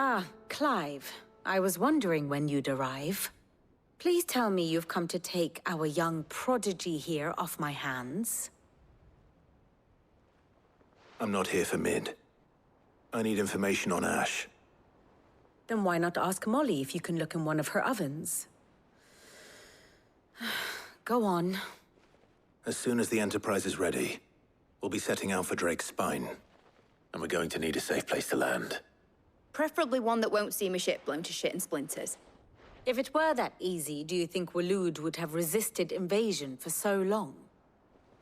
Ah, Clive. I was wondering when you'd arrive. Please tell me you've come to take our young prodigy here off my hands. I'm not here for Mid. I need information on Ash. Then why not ask Molly if you can look in one of her ovens? Go on. As soon as the Enterprise is ready, we'll be setting out for Drake's Spine. And we're going to need a safe place to land. Preferably one that won't see my ship blown to shit and splinters. If it were that easy, do you think Waloed would have resisted invasion for so long?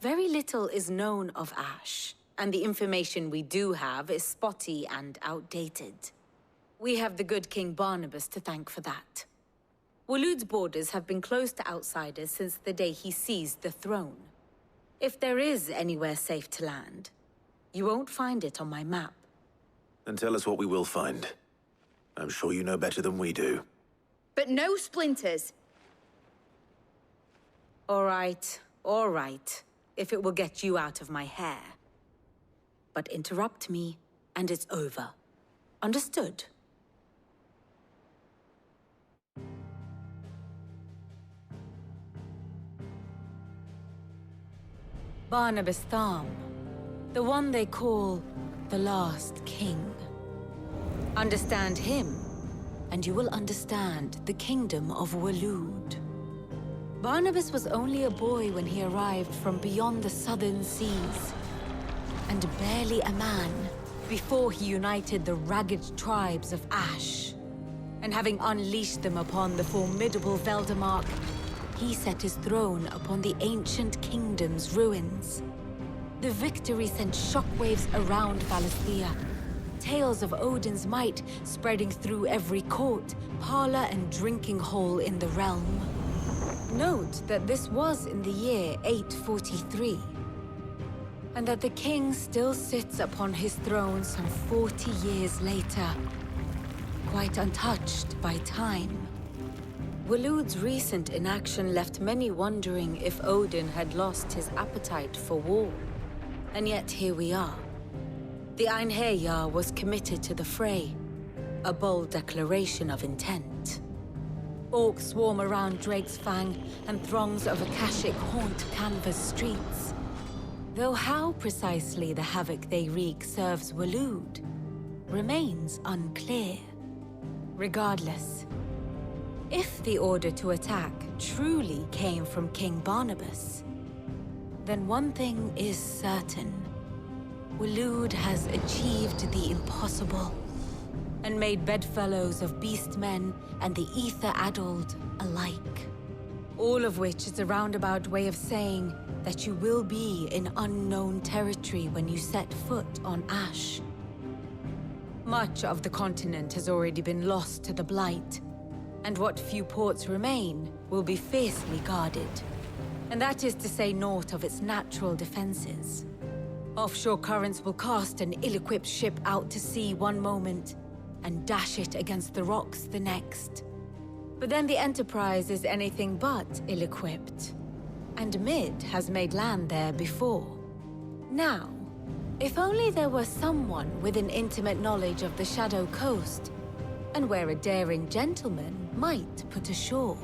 Very little is known of Ash, and the information we do have is spotty and outdated. We have the good King Barnabas to thank for that. Waloed's borders have been closed to outsiders since the day he seized the throne. If there is anywhere safe to land, you won't find it on my map. Then tell us what we will find. I'm sure you know better than we do. But no splinters! All right, if it will get you out of my hair. But interrupt me, and it's over. Understood? Barnabas Tharm, the one they call the Last King. Understand him, and you will understand the kingdom of Waloed. Barnabas was only a boy when he arrived from beyond the southern seas, and barely a man before he united the ragged tribes of Ash. And having unleashed them upon the formidable Veldamark, he set his throne upon the ancient kingdom's ruins. The victory sent shockwaves around Valisthea, tales of Odin's might spreading through every court, parlor, and drinking hole in the realm. Note that this was in the year 843, and that the king still sits upon his throne some 40 years later, quite untouched by time. Waloed's recent inaction left many wondering if Odin had lost his appetite for war. And yet here we are. The Einherjar was committed to the fray, a bold declaration of intent. Orcs swarm around Drake's Fang, and throngs of Akashic haunt Canva's streets. Though how precisely the havoc they wreak serves Waloed remains unclear. Regardless, if the order to attack truly came from King Barnabas, then one thing is certain. Waloed has achieved the impossible, and made bedfellows of beastmen and the ether-addled alike. All of which is a roundabout way of saying that you will be in unknown territory when you set foot on Ash. Much of the continent has already been lost to the Blight, and what few ports remain will be fiercely guarded. And that is to say naught of its natural defenses. Offshore currents will cast an ill-equipped ship out to sea one moment, and dash it against the rocks the next. But then the Enterprise is anything but ill-equipped, and Mid has made land there before. Now, if only there were someone with an intimate knowledge of the Shadow Coast, and where a daring gentleman might put ashore.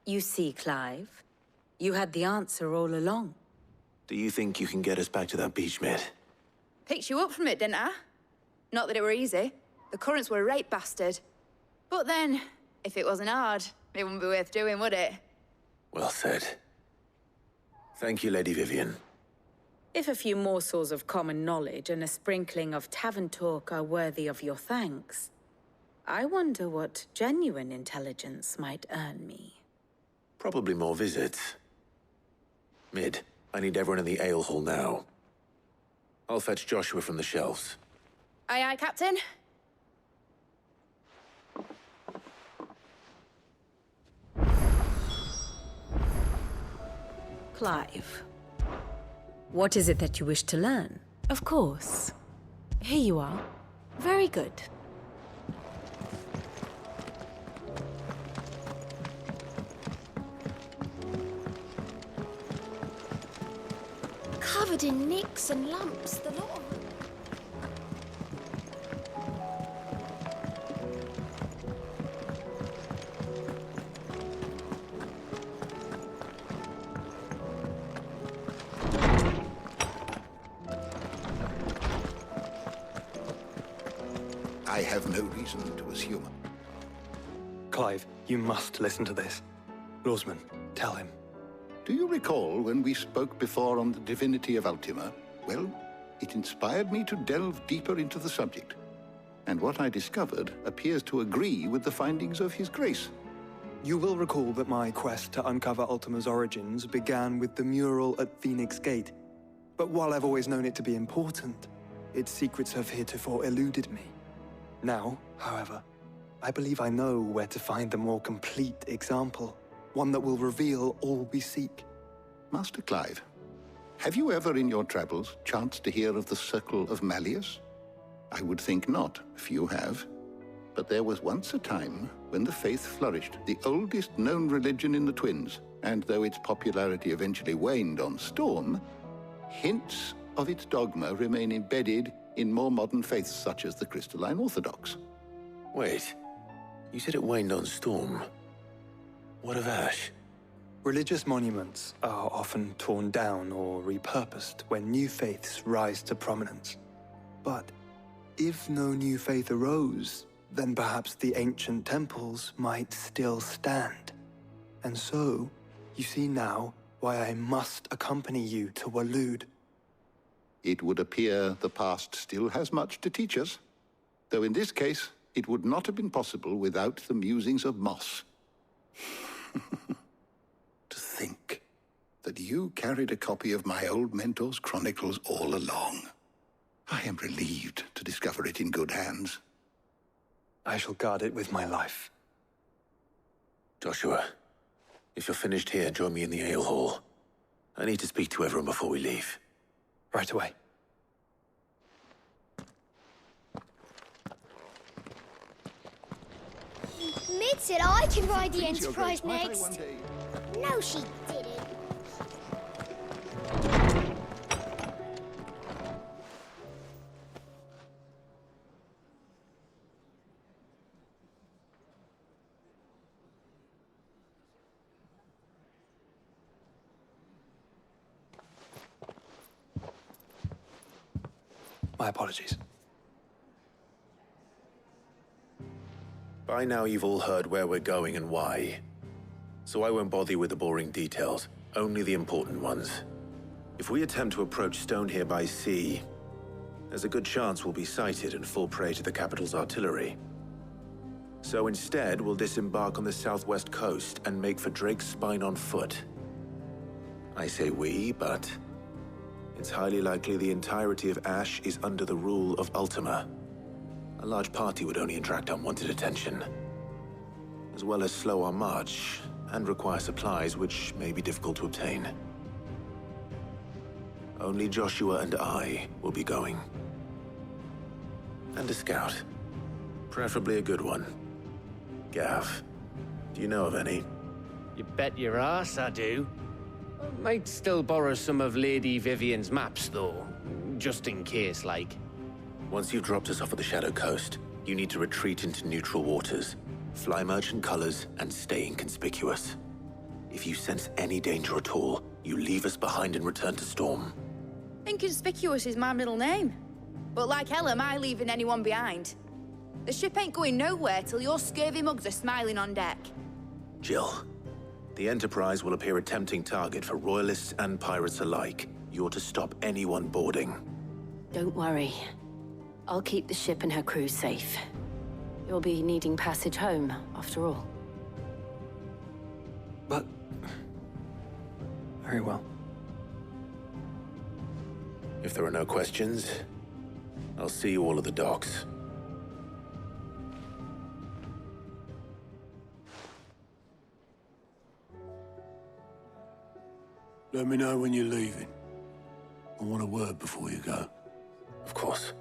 You see, Clive, you had the answer all along. Do you think you can get us back to that beach, Mid? Picked you up from it, didn't I? Not that it were easy. The currents were a right bastard. But then, if it wasn't hard, it wouldn't be worth doing, would it? Well said. Thank you, Lady Vivian. If a few morsels of common knowledge and a sprinkling of tavern talk are worthy of your thanks, I wonder what genuine intelligence might earn me. Probably more visits. Mid, I need everyone in the ale hall now. I'll fetch Joshua from the shelves. Aye, aye, Captain. Clive, what is it that you wish to learn? Of course. Here you are. Very good. covered in nicks and lumps, the lot of them. I have no reason to assume. Clive, you must listen to this. Lawsman, tell him. Do you recall when we spoke before on the divinity of Ultima? Well, it inspired me to delve deeper into the subject. And what I discovered appears to agree with the findings of His Grace. You will recall that my quest to uncover Ultima's origins began with the mural at Phoenix Gate. But while I've always known it to be important, its secrets have heretofore eluded me. Now, however, I believe I know where to find the more complete example, one that will reveal all we seek. Master Clive, have you ever in your travels chanced to hear of the Circle of Malleus? I would think not, if you have. But there was once a time when the faith flourished, the oldest known religion in the Twins, and though its popularity eventually waned on Storm, hints of its dogma remain embedded in more modern faiths such as the Crystalline Orthodox. Wait, you said it waned on Storm. What of Ash? Religious monuments are often torn down or repurposed when new faiths rise to prominence. But if no new faith arose, then perhaps the ancient temples might still stand. And so, you see now why I must accompany you to Waloed. It would appear the past still has much to teach us, though in this case, it would not have been possible without the musings of Moss. To think that you carried a copy of my old mentor's chronicles all along. I am relieved to discover it in good hands. I shall guard it with my life. Joshua, if you're finished here, join me in the ale hall. I need to speak to everyone before we leave. Right away. Mid said I could ride the Enterprise next. No, she didn't. My apologies. By now you've all heard where we're going and why. So I won't bother you with the boring details, only the important ones. If we attempt to approach Stone here by sea, there's a good chance we'll be sighted and fall prey to the capital's artillery. So instead, we'll disembark on the southwest coast and make for Drake's Spine on foot. I say we, but it's highly likely the entirety of Ash is under the rule of Ultima. A large party would only attract unwanted attention, as well as slow our march and require supplies which may be difficult to obtain. Only Joshua and I will be going. And a scout. Preferably a good one. Gav, do you know of any? You bet your ass I do. Might still borrow some of Lady Vivian's maps, though. Just in case, like. Once you've dropped us off at the Shadow Coast, you need to retreat into neutral waters, fly merchant colors, and stay inconspicuous. If you sense any danger at all, you leave us behind and return to Storm. Inconspicuous is my middle name. But like hell am I leaving anyone behind. The ship ain't going nowhere till your scurvy mugs are smiling on deck. Jill, the Enterprise will appear a tempting target for royalists and pirates alike. You're to stop anyone boarding. Don't worry. I'll keep the ship and her crew safe. You'll be needing passage home, after all. But... very well. If there are no questions, I'll see you all at the docks. Let me know when you're leaving. I want a word before you go. Of course.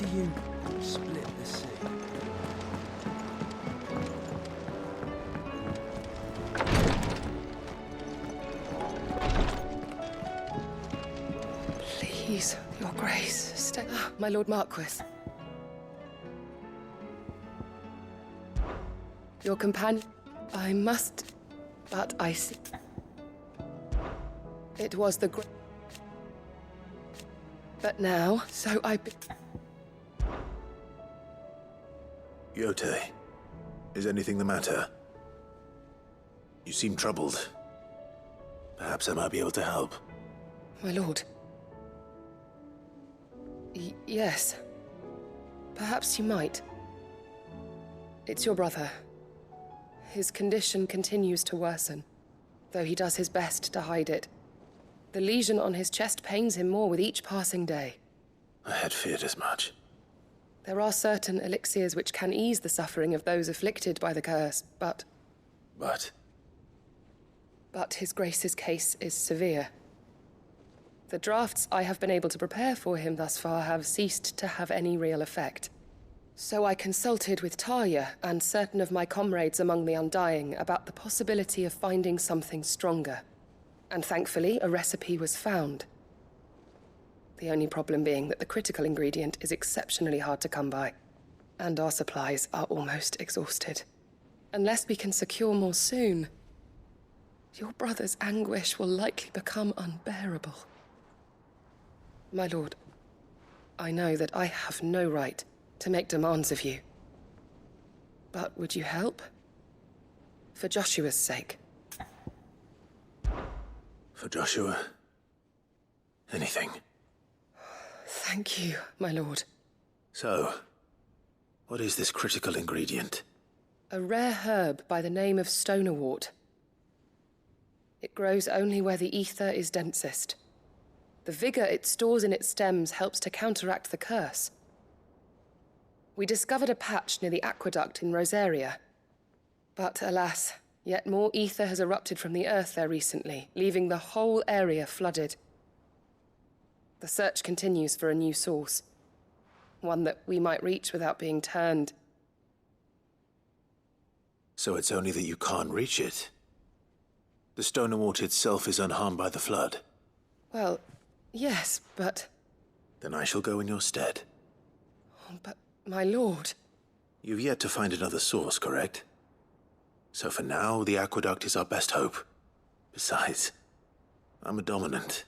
do you split the sea? Please, your grace, stay. My lord Marquis. Your companion. I must. But I see. It was the But now, so I. Yote, is anything the matter? You seem troubled. Perhaps I might be able to help. My lord. Yes. Perhaps you might. It's your brother. His condition continues to worsen, though he does his best to hide it. The lesion on his chest pains him more with each passing day. I had feared as much. There are certain elixirs which can ease the suffering of those afflicted by the curse, but... But his grace's case is severe. The drafts I have been able to prepare for him thus far have ceased to have any real effect. So I consulted with Talia and certain of my comrades among the Undying about the possibility of finding something stronger. And thankfully, a recipe was found. The only problem being that the critical ingredient is exceptionally hard to come by, and our supplies are almost exhausted. Unless we can secure more soon, your brother's anguish will likely become unbearable. My lord, I know that I have no right to make demands of you. But would you help? For Joshua's sake. for Joshua, anything. Thank you, my lord. So, what is this critical ingredient? A rare herb by the name of stonerwort. It grows only where the ether is densest. The vigor it stores in its stems helps to counteract the curse. We discovered a patch near the aqueduct in Rosaria. But alas, yet more ether has erupted from the earth there recently, leaving the whole area flooded. The search continues for a new source. One that we might reach without being turned. So it's only that you can't reach it? The stonerwort itself is unharmed by the flood? Well, yes, but... Then I shall go in your stead. But, my lord... You've yet to find another source, correct? So for now, the aqueduct is our best hope. Besides, I'm a dominant.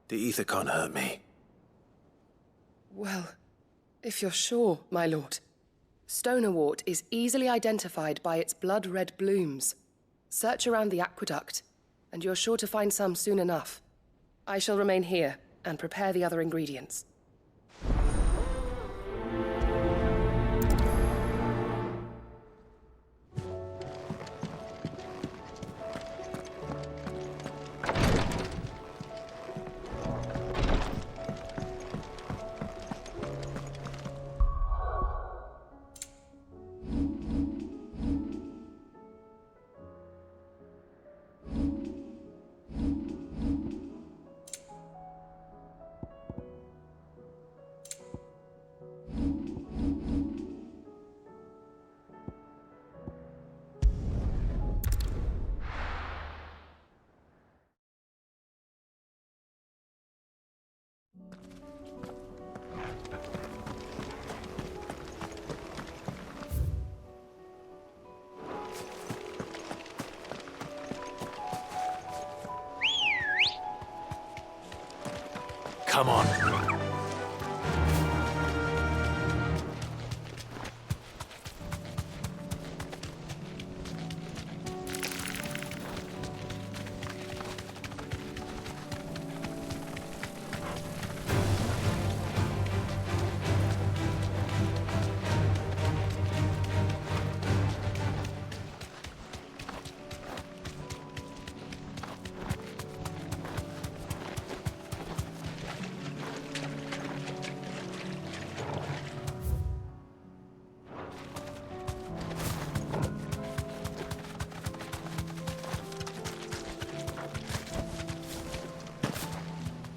The ether can't hurt me. Well, if you're sure, my lord. Stonerwort is easily identified by its blood-red blooms. Search around the aqueduct, and you're sure to find some soon enough. I shall remain here and prepare the other ingredients. Come on.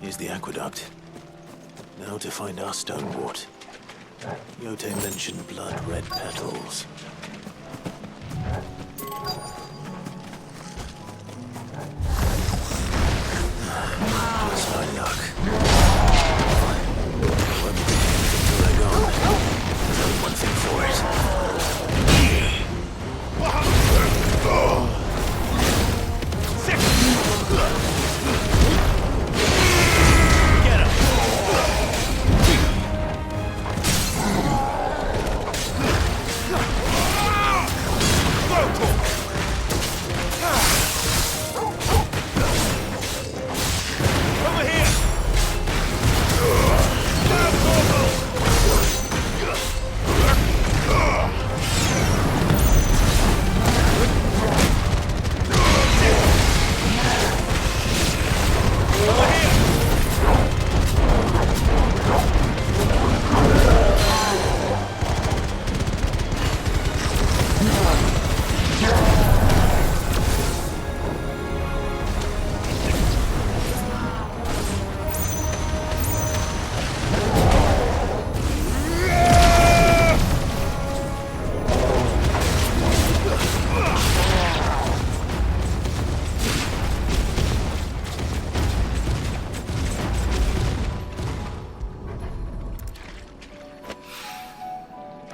Here's the aqueduct. Now to find our stonerwort. Yote mentioned blood-red petals. That's my luck. Won't be until they're gone. There's only one thing for it. Get him!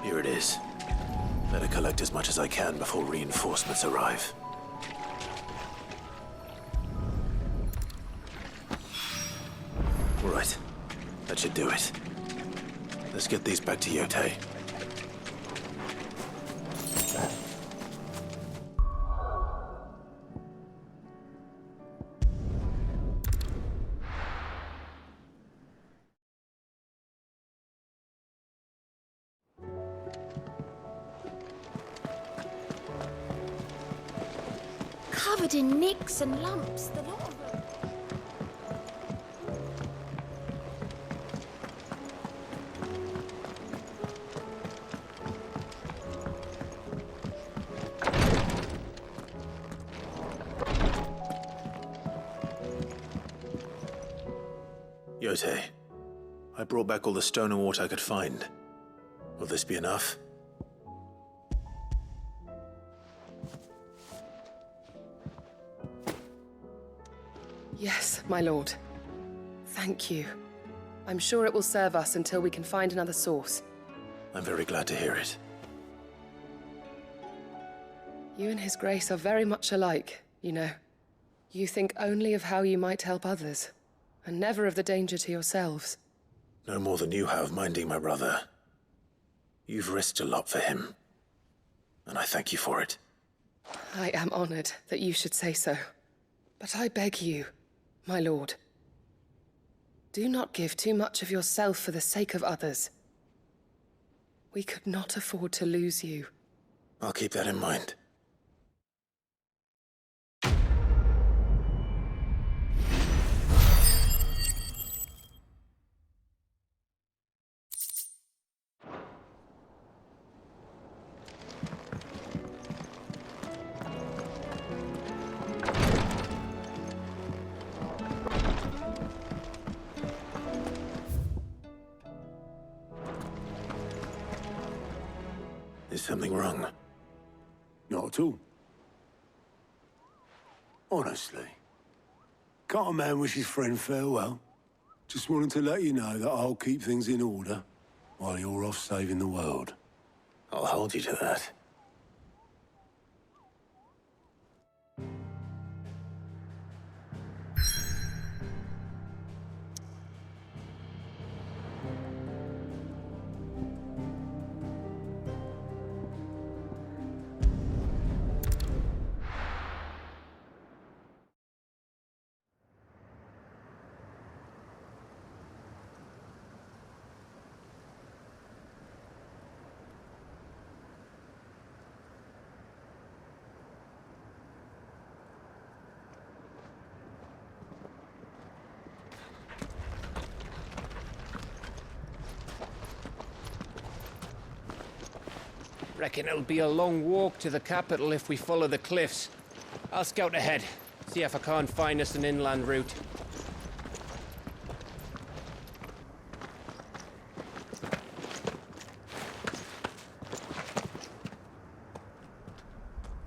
Here it is. Better collect as much as I can before reinforcements arrive. Right. That should do it. Let's get these back to Yote. Covered in nicks and lumps, the lot of them. Yote, I brought back all the stone and water I could find. Will this be enough? Yes, my lord. Thank you. I'm sure it will serve us until we can find another source. I'm very glad to hear it. You and His Grace are very much alike, you know. You think only of how you might help others, and never of the danger to yourselves. No more than you have minding my brother. You've risked a lot for him, and I thank you for it. I am honored that you should say so. But I beg you, my lord, do not give too much of yourself for the sake of others. We could not afford to lose you. I'll keep that in mind. Is something wrong? Not at all. Honestly. Can't a man wish his friend farewell? Just wanted to let you know that I'll keep things in order while you're off saving the world. I'll hold you to that. Reckon it'll be a long walk to the capital if we follow the cliffs. I'll scout ahead, see if I can't find us an inland route.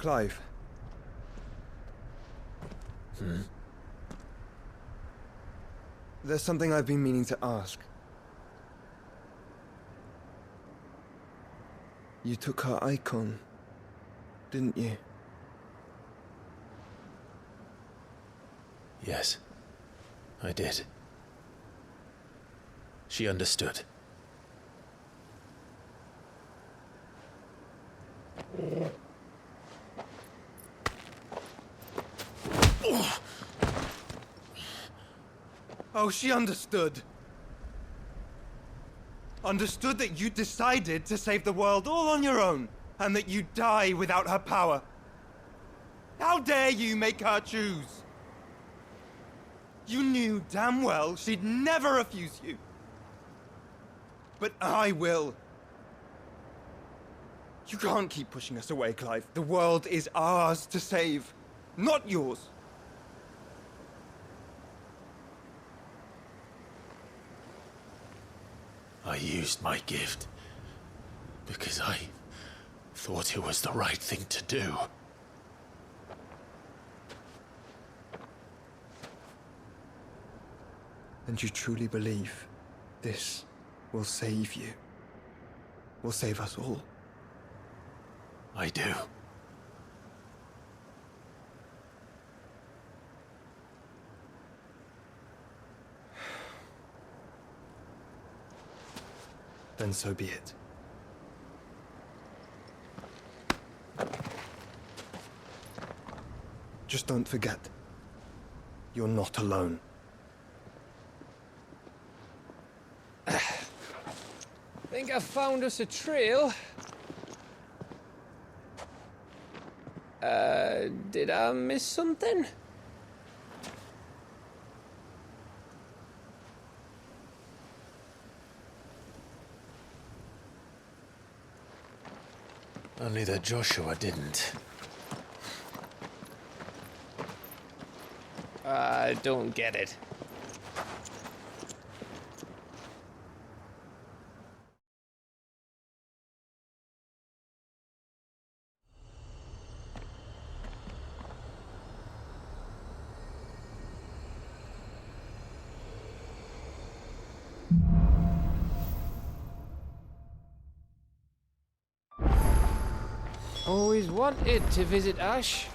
Clive. There's something I've been meaning to ask. You took her Eikon, didn't you? Yes, I did. She understood. Oh, she understood. Understood that you decided to save the world all on your own, and that you'd die without her power. How dare you make her choose? You knew damn well she'd never refuse you. But I will. You can't keep pushing us away, Clive. The world is ours to save, not yours. I used my gift because I thought it was the right thing to do. And you truly believe this will save you? Will save us all? I do. Then so be it. Just don't forget, you're not alone. Think I found us a trail. Did I miss something? Only that Joshua didn't. I don't get it. Always wanted to visit Ash.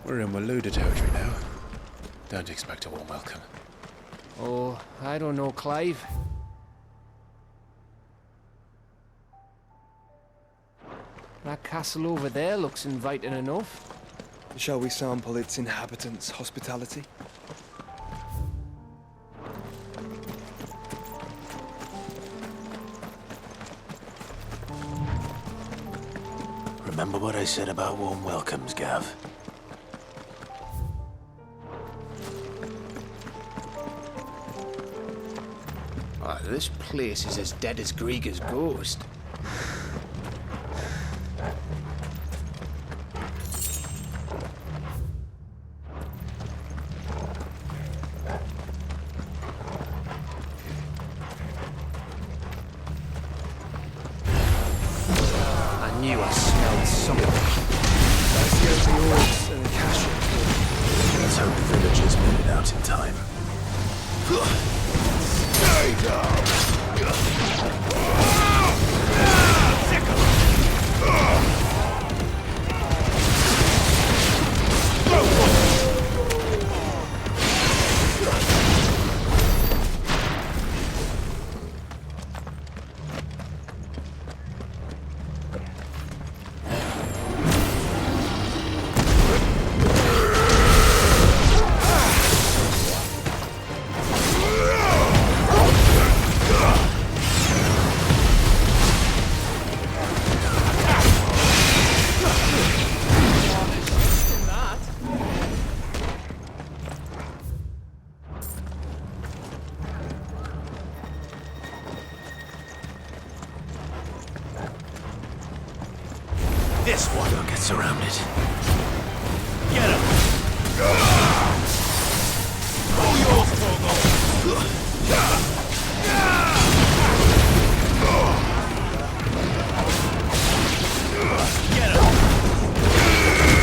We're in Waluda territory now. Don't expect a warm welcome. Oh, I don't know, Clive. That castle over there looks inviting enough. Shall we sample its inhabitants' hospitality? Remember what I said about warm welcomes, Gav? Ah, this place is as dead as Grieger's ghost. I knew I smelled something. That's the only orcs and the cash. Let's hope the villagers made it out in time. Stay down! This one will get surrounded. Get him! All yours, Togo! Get him!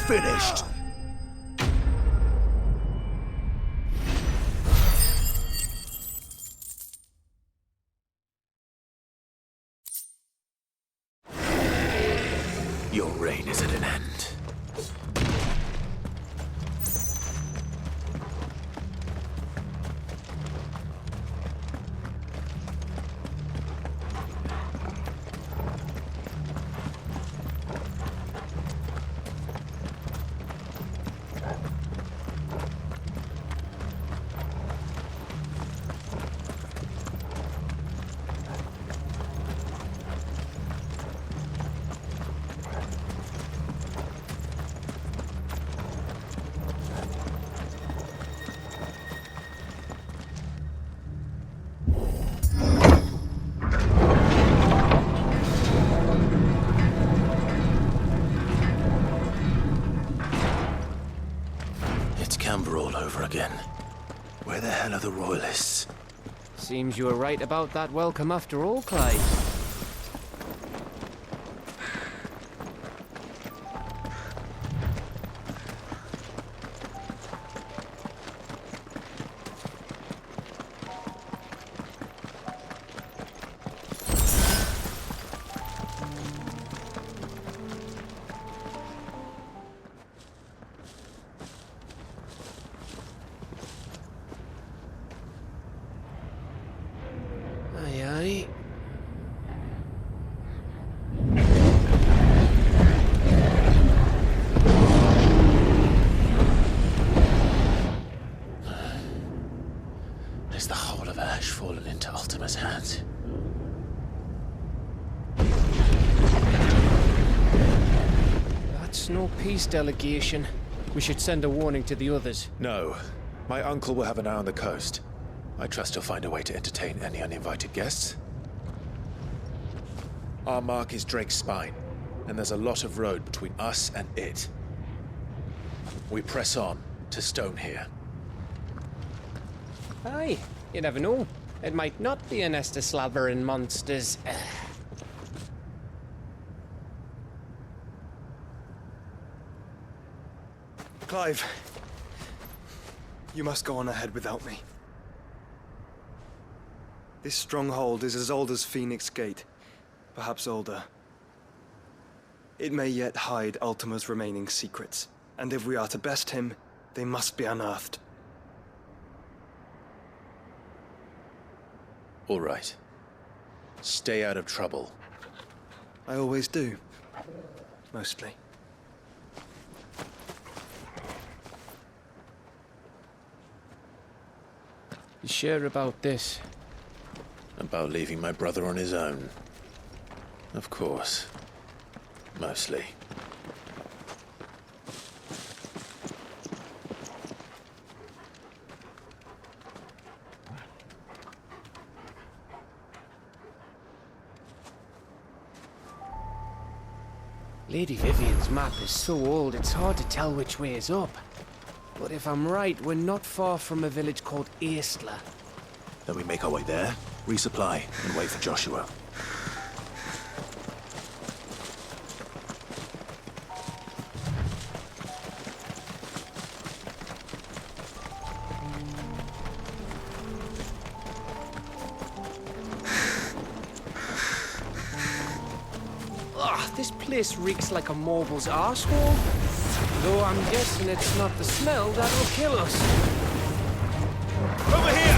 finished. Your reign is at an end. Where the hell are the royalists? Seems you were right about that welcome after all, Clive. Is the whole of Ash fallen into Ultima's hands? That's no peace delegation. We should send a warning to the others. No. My uncle will have an eye on the coast. I trust he'll find a way to entertain any uninvited guests. Our mark is Drake's Spine, and there's a lot of road between us and it. We press on to Stone here. Aye, you never know. It might not be a nest of slathering monsters. Clive, you must go on ahead without me. This stronghold is as old as Phoenix Gate, perhaps older. It may yet hide Ultima's remaining secrets, and if we are to best him, they must be unearthed. All right. Stay out of trouble. I always do. Mostly. You sure about this? About leaving my brother on his own. Of course. Mostly. Lady Vivian's map is so old it's hard to tell which way is up. But if I'm right, we're not far from a village called Eistla. Then we make our way there, resupply, and wait for Joshua. This place reeks like a mobile's arsehole. Though I'm guessing it's not the smell that'll kill us. Over here!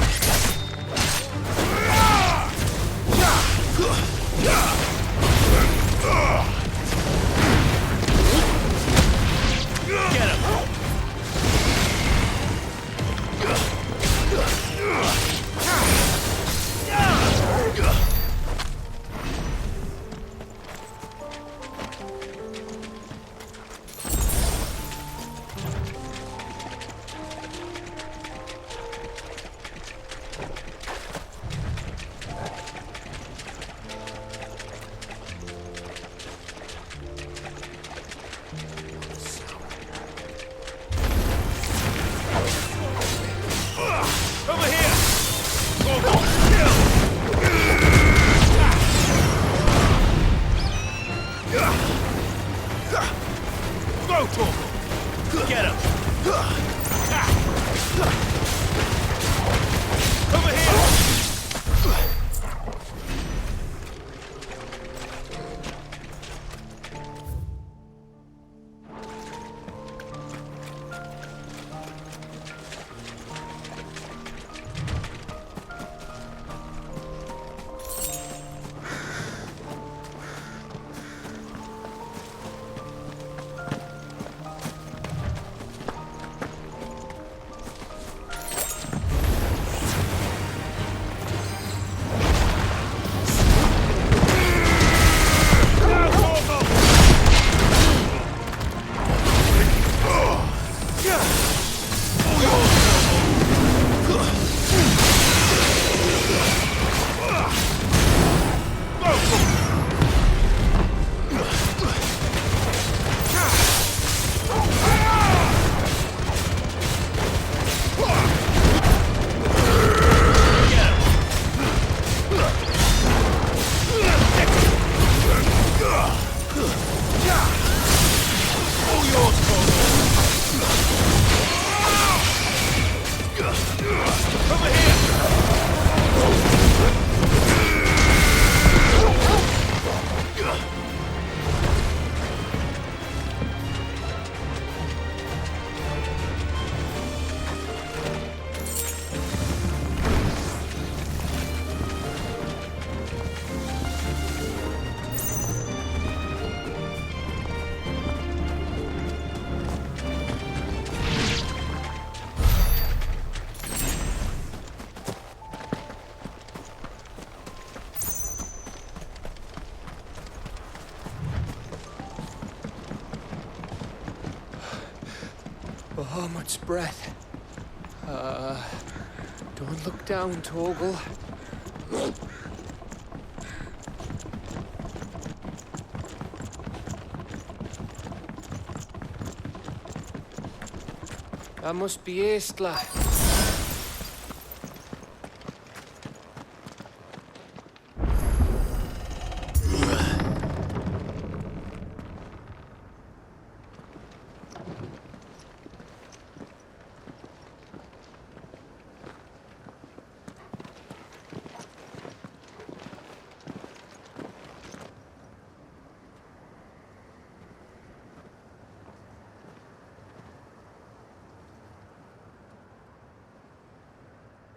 Get him! Get him! Over here! Oh, much breath. Don't look down, Torgal. That must be Aistla.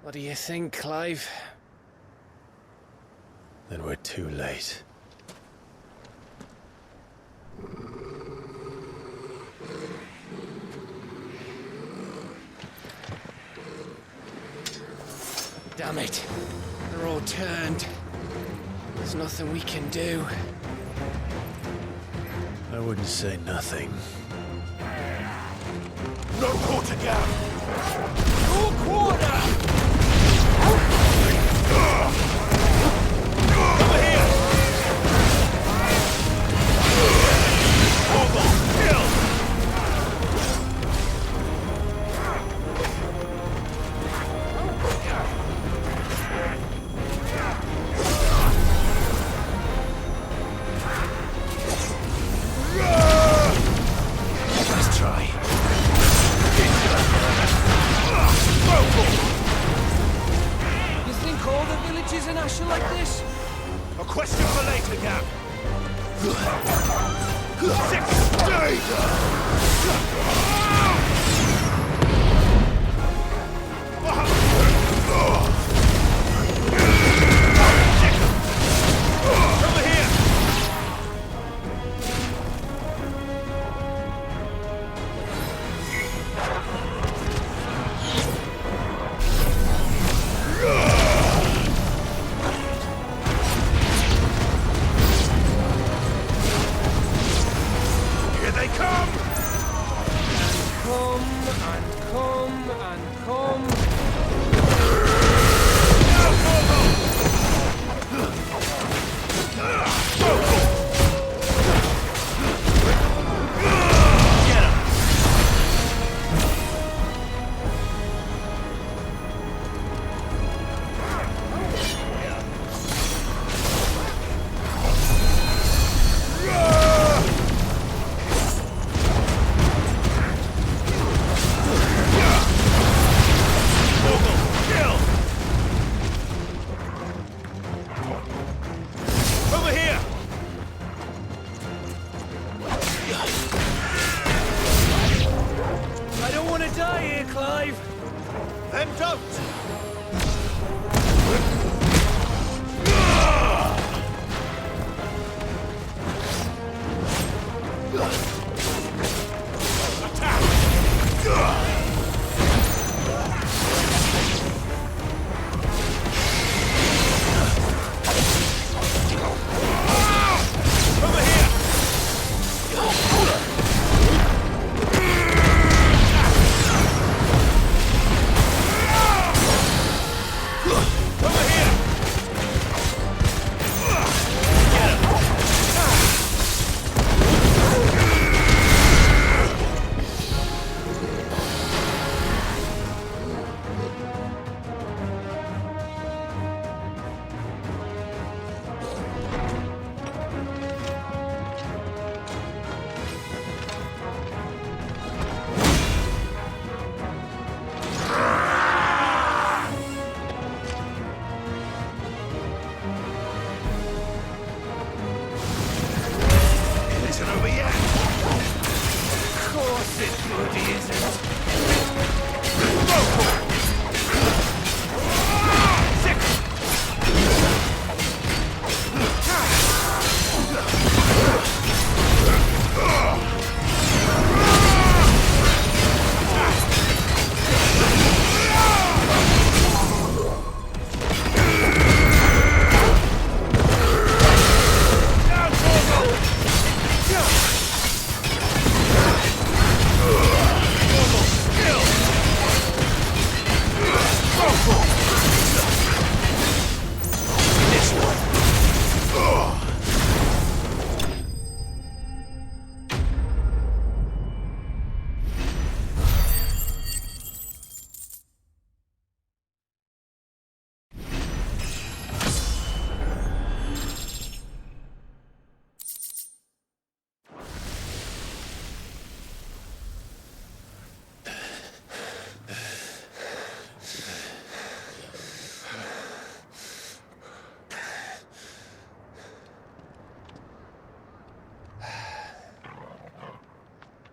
What do you think, Clive? Then we're too late. Damn it. They're all turned. There's nothing we can do. I wouldn't say nothing. No quarter gap! No quarter! Over here! Almost killed! Let's try. You think all the villages in Asher like this? A question for later, Gap. 6 days! Over here! Here they come! Come and come and come.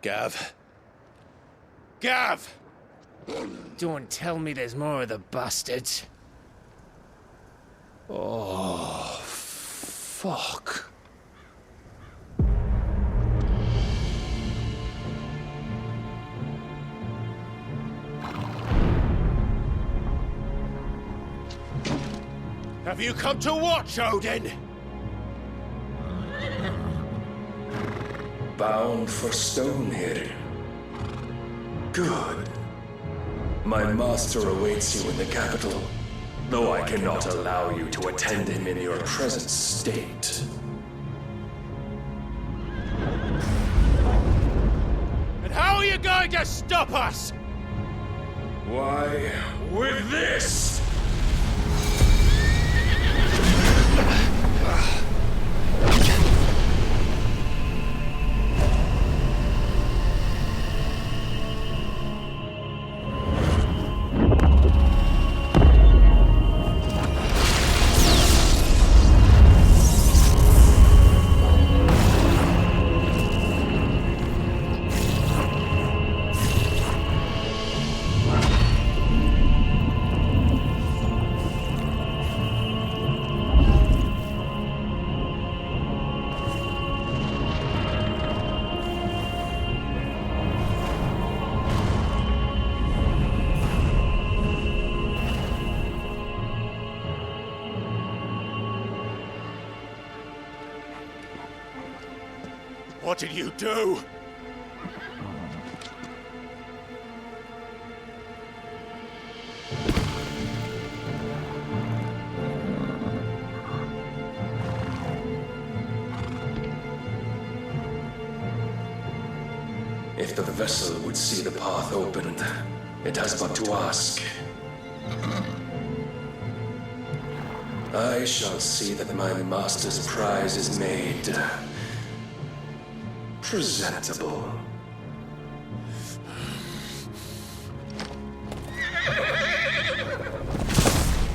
Gav? Gav! Don't tell me there's more of the bastards. Oh, fuck. Have you come to watch, Odin? Bound for Stonehill. Good. My master awaits you in the capital, though I cannot allow you to attend him in your present state. And how are you going to stop us? Why, with this! What did you do? If the vessel would see the path opened, it has but to ask. I shall see that my master's prize is made presentable.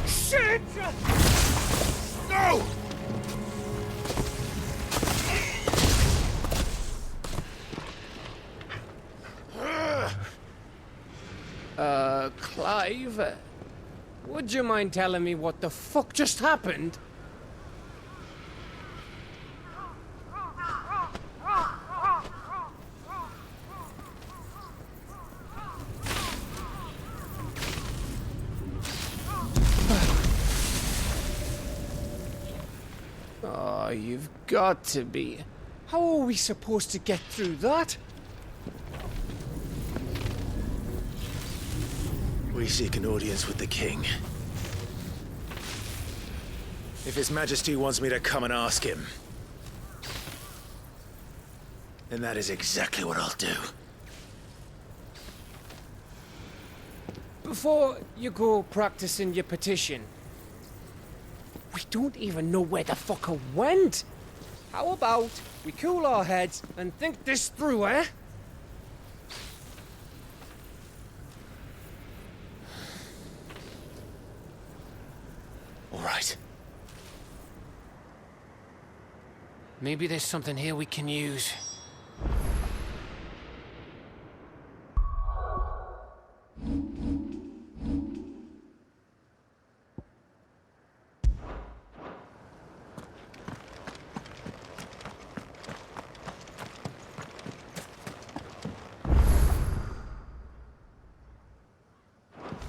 Shit! No! Clive, would you mind telling me what the fuck just happened? Oh, you've got to be. How are we supposed to get through that? We seek an audience with the king. If His Majesty wants me to come and ask him, then that is exactly what I'll do. Before you go practicing your petition, we don't even know where the fucker went. How about we cool our heads and think this through, eh? All right. Maybe there's something here we can use.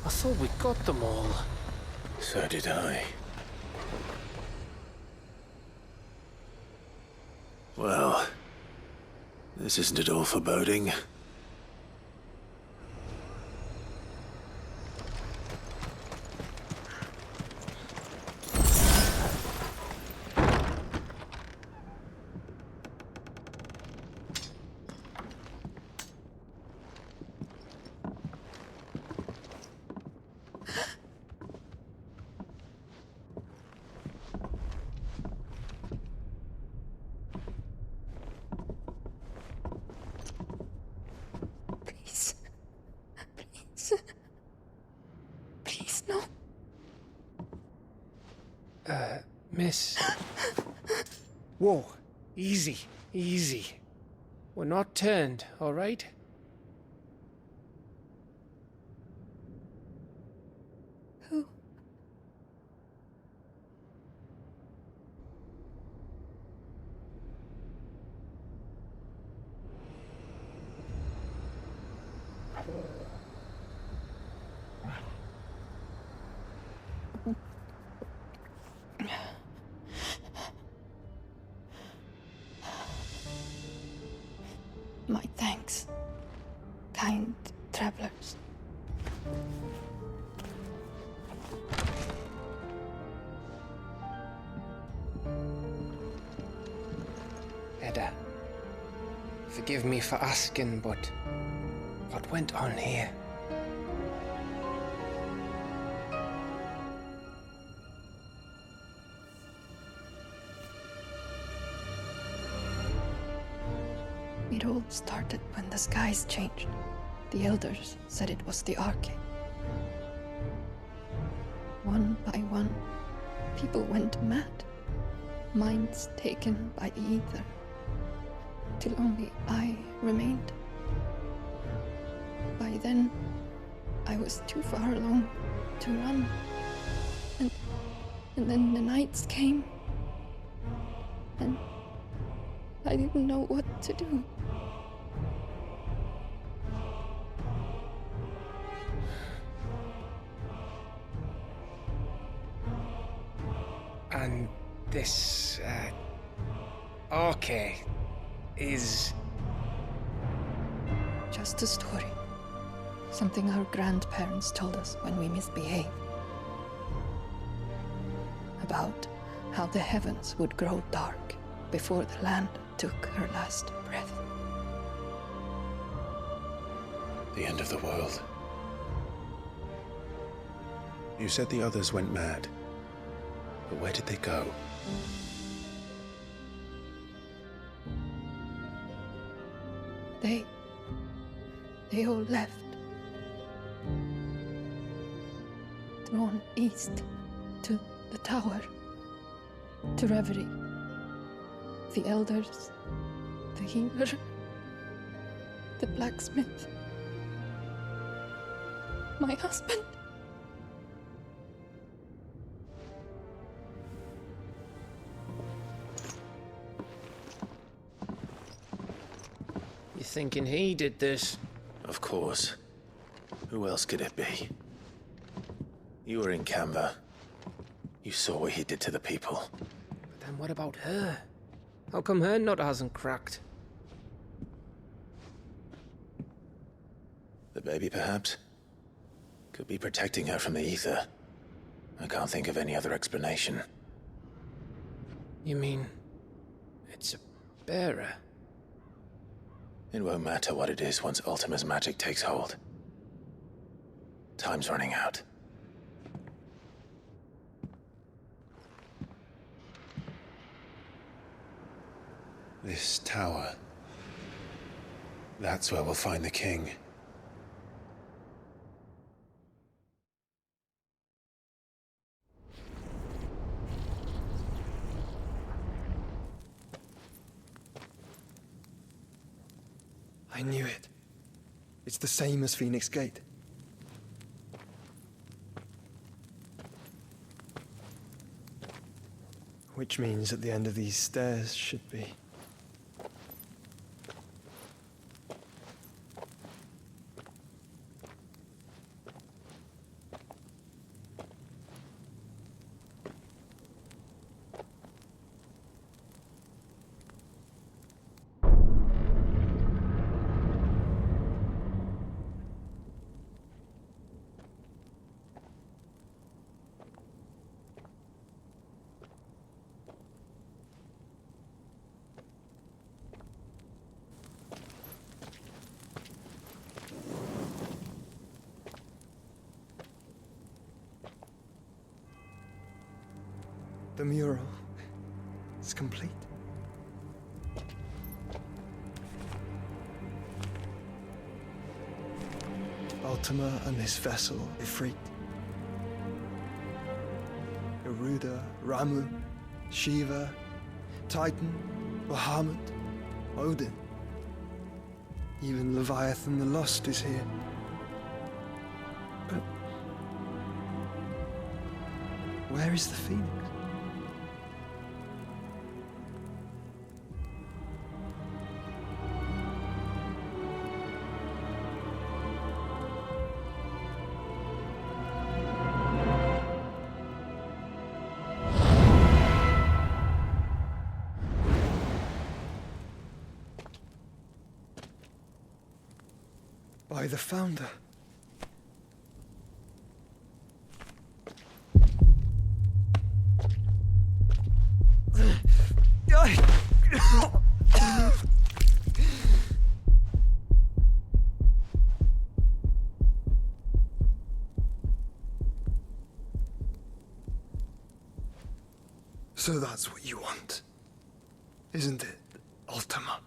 I thought we got them all. So did I. Well, this isn't at all foreboding. Miss. Whoa, easy, easy. We're not turned, all right? Who? My thanks, kind travelers. Edda, forgive me for asking, but what went on here? It all started when the skies changed. The elders said it was the Arcade. One by one, people went mad. Minds taken by the ether. Till only I remained. By then, I was too far along to run. And then the nights came. And I didn't know what to do. And this, Arcade is... Just a story. Something our grandparents told us when we misbehaved. About how the heavens would grow dark before the land took her last breath. The end of the world. You said the others went mad. But where did they go? They all left. Drawn east to the tower, to reverie. The elders, the healer, the blacksmith, my husband. You thinking he did this? Of course. Who else could it be? You were in Canva. You saw what he did to the people. But then what about her? How come her nut hasn't cracked? The baby, perhaps? Could be protecting her from the ether. I can't think of any other explanation. You mean... it's a bearer? It won't matter what it is once Ultima's magic takes hold. Time's running out. This tower. That's where we'll find the king. I knew it. It's the same as Phoenix Gate. Which means at the end of these stairs should be... The mural is complete. Ultima and his vessel, Ifrit. Garuda, Ramu, Shiva, Titan, Bahamut, Odin. Even Leviathan the Lost is here. But where is the Phoenix? By the Founder. So that's what you want, isn't it, Ultima?